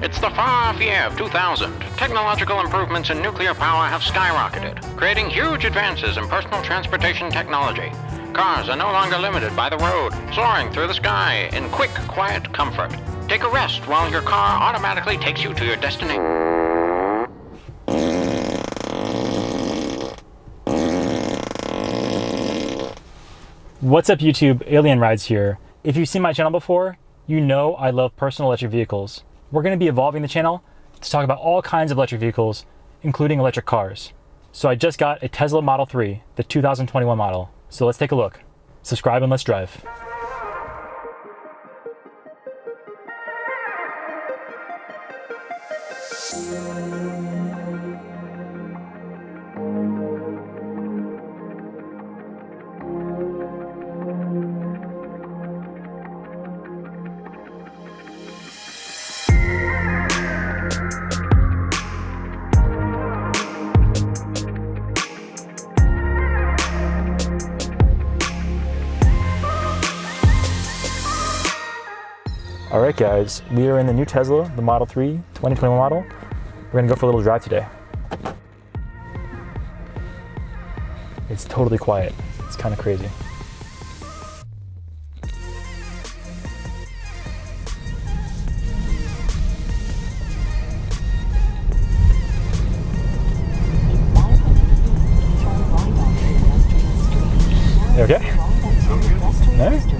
It's the far year of 2000. Technological improvements in nuclear power have skyrocketed, creating huge advances in personal transportation technology. Cars are no longer limited by the road, soaring through the sky in quick, quiet comfort. Take a rest while your car automatically takes you to your destination. What's up YouTube, Alien Rides here. If you've seen my channel before, you know I love personal electric vehicles. We're going to be evolving the channel to talk about all kinds of electric vehicles, including electric cars. So I just got a Tesla Model 3, the 2021 model. So let's take a look. Subscribe and let's drive. All right guys, we are in the new Tesla, the Model 3 2021 model. We're gonna go for a little drive today. It's totally quiet. It's kind of crazy. You okay? All right.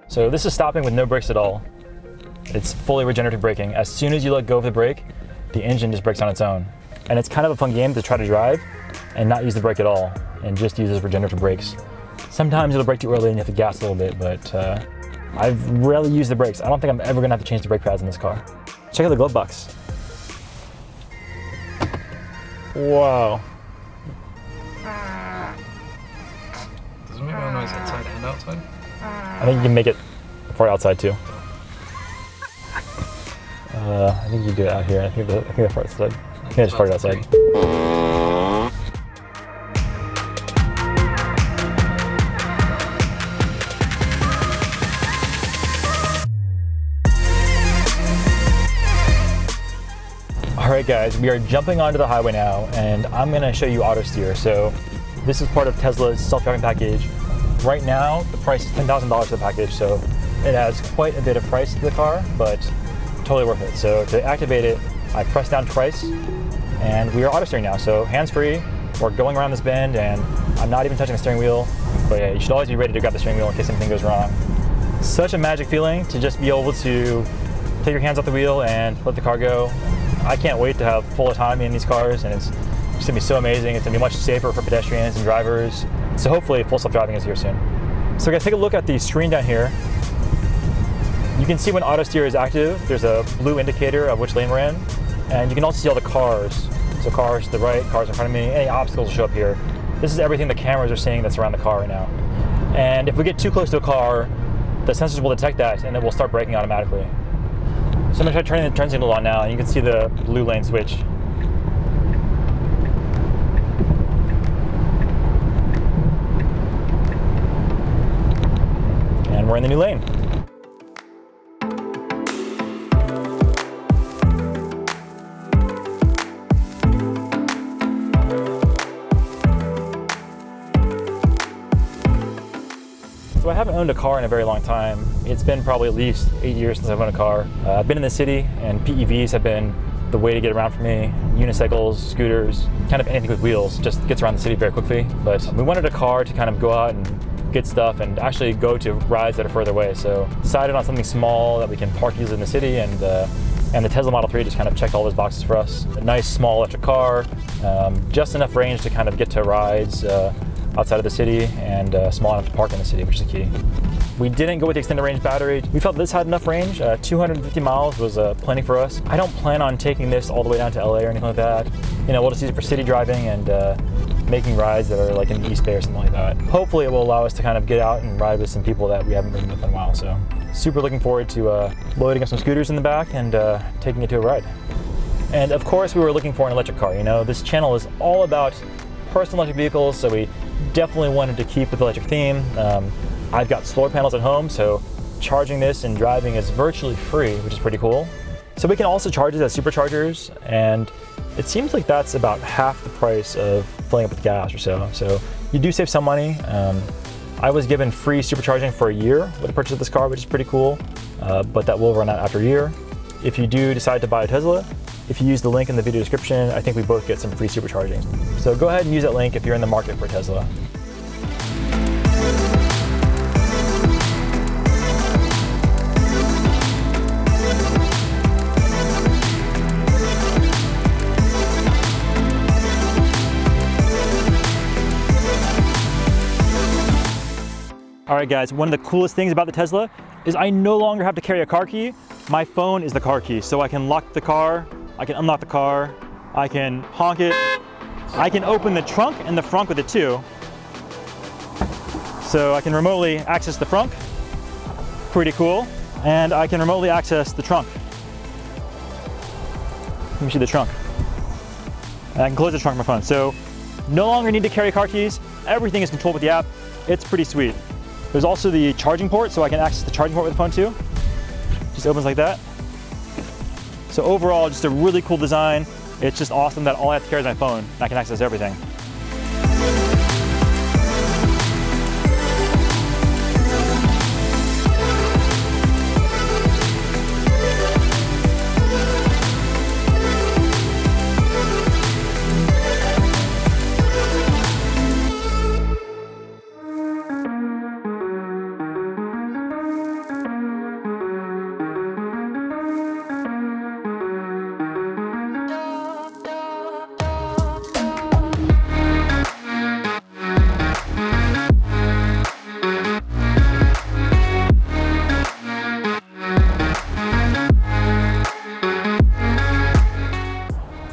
So this is stopping with no brakes at all. It's fully regenerative braking. As soon as you let go of the brake, the engine just brakes on its own. And it's kind of a fun game to try to drive and not use the brake at all and just use regenerative brakes. Sometimes it'll brake too early and you have to gas a little bit, but I've rarely used the brakes. I don't think I'm ever gonna have to change the brake pads in this car. Check out the glove box. Wow. Does it make more noise inside and outside? I think you can make it for outside too. I think you do it out here. I think that's for outside. I think I just farted outside. All right guys, we are jumping onto the highway now and I'm gonna show you Autosteer. So this is part of Tesla's self-driving package. Right now, the price is $10,000 for the package, so it has quite a bit of price to the car, but totally worth it. So to activate it, I press down twice, and we are auto steering now. So hands-free, we're going around this bend, and I'm not even touching the steering wheel. But yeah, you should always be ready to grab the steering wheel in case anything goes wrong. Such a magic feeling to just be able to take your hands off the wheel and let the car go. I can't wait to have full autonomy in these cars, and it's gonna be so amazing. It's gonna be much safer for pedestrians and drivers. So hopefully full self-driving is here soon. So guys, take a look at the screen down here. You can see when Autosteer is active, there's a blue indicator of which lane we're in. And you can also see all the cars. So cars to the right, cars in front of me, any obstacles will show up here. This is everything the cameras are seeing that's around the car right now. And if we get too close to a car, the sensors will detect that and it will start braking automatically. So I'm gonna try turning the turn signal on now and you can see the blue lane switch. And we're in the new lane. So I haven't owned a car in a very long time. It's been probably at least 8 years since I've owned a car. I've been in the city and PEVs have been the way to get around for me. Unicycles, scooters, kind of anything with wheels, just gets around the city very quickly. But we wanted a car to kind of go out and get stuff and actually go to rides that are further away. So decided on something small that we can park easily in the city, and the Tesla Model 3 just kind of checked all those boxes for us. A nice small electric car, just enough range to kind of get to rides outside of the city, and small enough to park in the city, which is the key. We didn't go with the extended range battery. We felt this had enough range. 250 miles was plenty for us. I don't plan on taking this all the way down to LA or anything like that. You know, we'll just use it for city driving and making rides that are like in the East Bay or something like that. Hopefully it will allow us to kind of get out and ride with some people that we haven't been with in a while. So super looking forward to loading up some scooters in the back and taking it to a ride. And of course, we were looking for an electric car. You know, this channel is all about personal electric vehicles, so we definitely wanted to keep with the electric theme. I've got solar panels at home, so charging this and driving is virtually free, which is pretty cool. So we can also charge it as superchargers, and it seems like that's about half the price of filling up with gas or so. So you do save some money. I was given free supercharging for a year with the purchase of this car, which is pretty cool, but that will run out after a year. If you do decide to buy a Tesla, if you use the link in the video description, I think we both get some free supercharging. So go ahead and use that link if you're in the market for a Tesla. All right guys, one of the coolest things about the Tesla is I no longer have to carry a car key. My phone is the car key, so I can lock the car, I can unlock the car, I can honk it, I can open the trunk and the frunk with it too. So I can remotely access the frunk, pretty cool, and I can remotely access the trunk. Let me see the trunk. And I can close the trunk with my phone. So no longer need to carry car keys, everything is controlled with the app. It's pretty sweet. There's also the charging port, so I can access the charging port with the phone too. Just opens like that. So overall, just a really cool design. It's just awesome that all I have to carry is my phone, and I can access everything.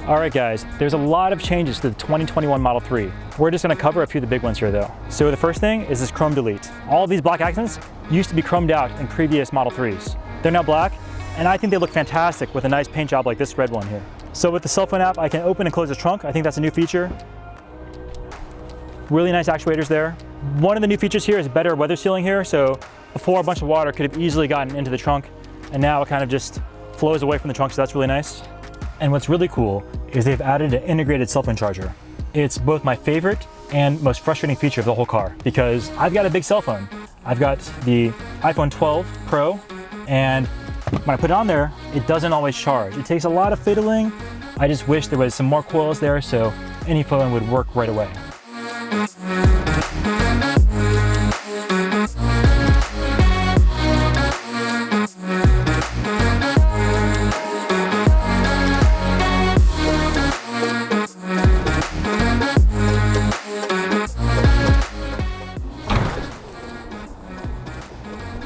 All right guys, there's a lot of changes to the 2021 Model 3. We're just gonna cover a few of the big ones here though. So the first thing is this chrome delete. All of these black accents used to be chromed out in previous Model 3s. They're now black, and I think they look fantastic with a nice paint job like this red one here. So with the cell phone app, I can open and close the trunk. I think that's a new feature. Really nice actuators there. One of the new features here is better weather sealing here. So before, a bunch of water could have easily gotten into the trunk, and now it kind of just flows away from the trunk, so that's really nice. And what's really cool is they've added an integrated cell phone charger. It's both my favorite and most frustrating feature of the whole car, because I've got a big cell phone. I've got the iPhone 12 Pro, and when I put it on there, it doesn't always charge. It takes a lot of fiddling. I just wish there was some more coils there so any phone would work right away.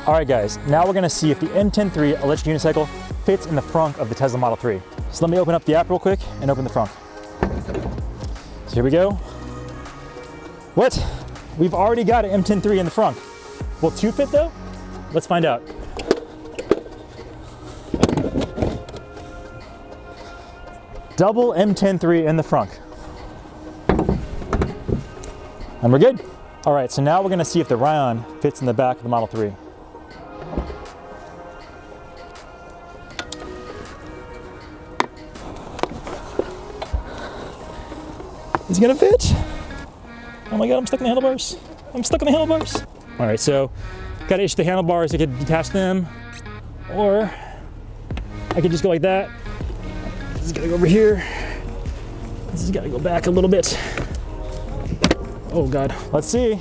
All right guys, now we're gonna see if the M10.3 electric unicycle fits in the frunk of the Tesla Model 3. So let me open up the app real quick and open the frunk. So here we go. What? We've already got an M10.3 in the frunk. Will 2 fit though? Let's find out. Double M10.3 in the frunk. And we're good. All right, so now we're gonna see if the Ryan fits in the back of the Model 3. Is it gonna fit? Oh my God, I'm stuck in the handlebars. I'm stuck in the handlebars. All right, so gotta issue the handlebars. I could detach them, or I could just go like that. This is gonna go over here. This has gotta go back a little bit. Oh God, let's see.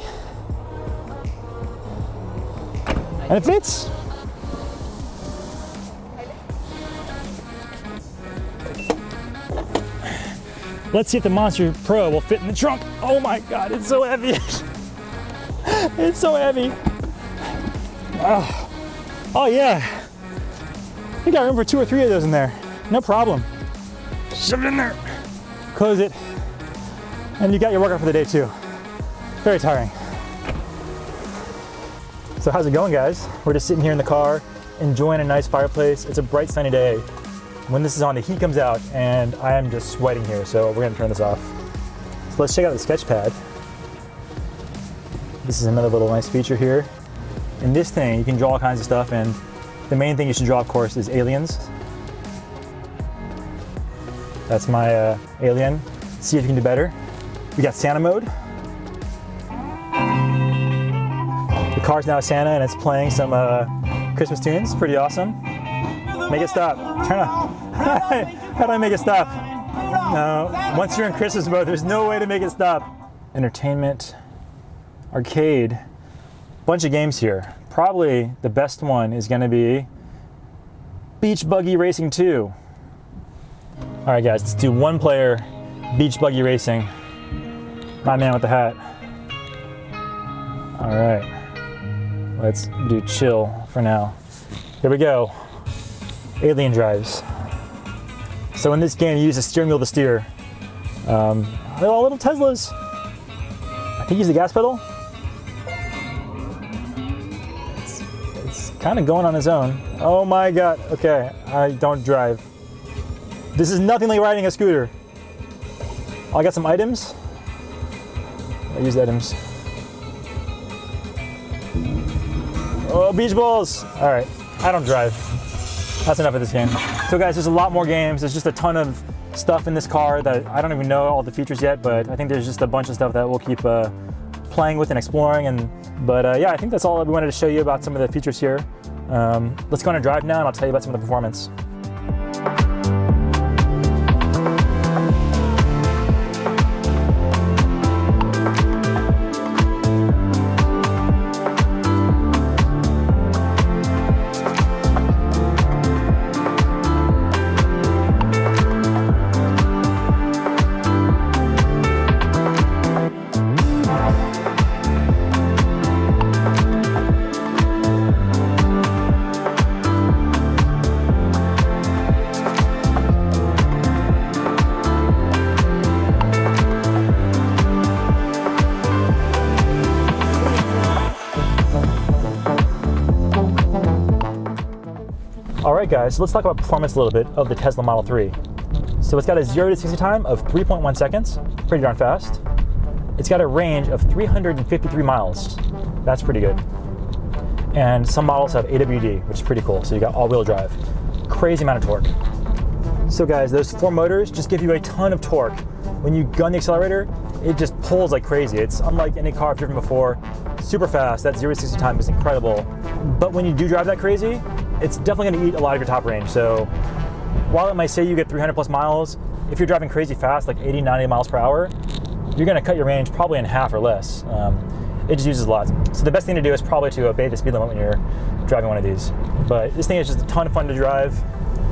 And it fits. Let's see if the Monster Pro will fit in the trunk. Oh my God, it's so heavy. It's so heavy. Oh yeah. We got room for 2 or 3 of those in there. No problem. Shove it in there. Close it. And you got your workout for the day too. Very tiring. So how's it going, guys? We're just sitting here in the car, enjoying a nice fireplace. It's a bright sunny day. When this is on, the heat comes out and I am just sweating here, so we're gonna turn this off. So let's check out the sketch pad. This is another little nice feature here. In this thing, you can draw all kinds of stuff, and the main thing you should draw, of course, is aliens. That's my alien. See if you can do better. We got Santa mode. The car's now Santa and it's playing some Christmas tunes. Pretty awesome. Make it stop. Turn on. How do I make it stop? No. Once you're in Christmas mode, there's no way to make it stop. Entertainment, arcade, bunch of games here. Probably the best one is going to be Beach Buggy Racing 2. All right, guys, let's do one player beach buggy racing. My man with the hat. All right, let's do chill for now. Here we go. Alien drives. So in this game, you use a steering wheel to steer. They're all little Teslas. I think use the gas pedal. It's kind of going on its own. Oh my God, okay, I don't drive. This is nothing like riding a scooter. I got some items. I use items. Oh, beach balls. All right, I don't drive. That's enough of this game. So guys, there's a lot more games. There's just a ton of stuff in this car that I don't even know all the features yet, but I think there's just a bunch of stuff that we'll keep playing with and exploring. But yeah, I think that's all we wanted to show you about some of the features here. Let's go on a drive now and I'll tell you about some of the performance. All right, guys, so let's talk about performance a little bit of the Tesla Model 3. So it's got a 0 to 60 time of 3.1 seconds, pretty darn fast. It's got a range of 353 miles. That's pretty good. And some models have AWD, which is pretty cool. So you got all-wheel drive. Crazy amount of torque. So guys, those 4 motors just give you a ton of torque. When you gun the accelerator, it just pulls like crazy. It's unlike any car I've driven before. Super fast. That 0 to 60 time is incredible. But when you do drive that crazy, it's definitely going to eat a lot of your top range. So while it might say you get 300 plus miles, if you're driving crazy fast, like 80, 90 miles per hour, you're going to cut your range probably in half or less. It just uses a lot. So the best thing to do is probably to obey the speed limit when you're driving one of these. But this thing is just a ton of fun to drive,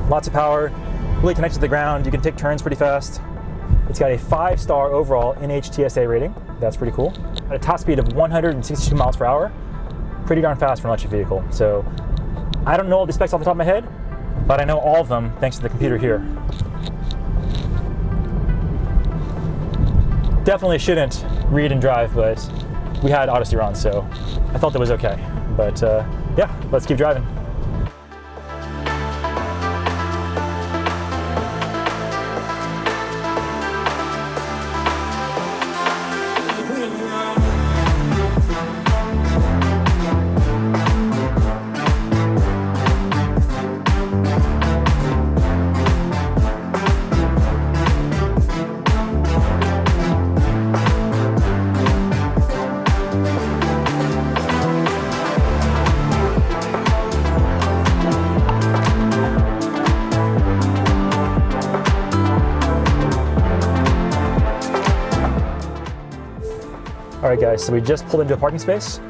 lots of power, really connected to the ground. You can take turns pretty fast. It's got a 5-star overall NHTSA rating. That's pretty cool. At a top speed of 162 miles per hour, pretty darn fast for an electric vehicle. So I don't know all the specs off the top of my head, but I know all of them thanks to the computer here. Definitely shouldn't read and drive, but we had Autosteer on, so I felt it was okay. But yeah, let's keep driving. All right, guys, so we just pulled into a parking space.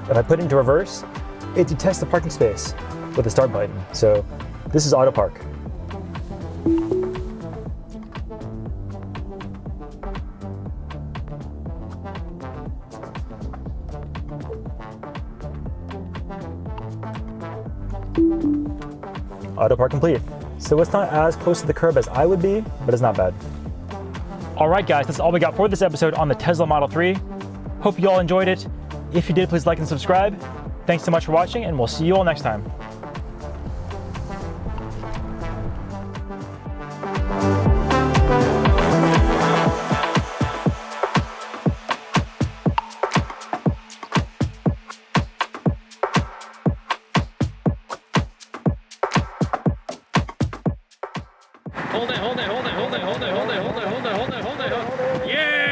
If I put it into reverse, it detects the parking space with the start button. So this is Autopark. Autopark complete. So it's not as close to the curb as I would be, but it's not bad. All right, guys, that's all we got for this episode on the Tesla Model 3. Hope you all enjoyed it. If you did, please like and subscribe. Thanks so much for watching, and we'll see you all next time. Hold it. Yeah!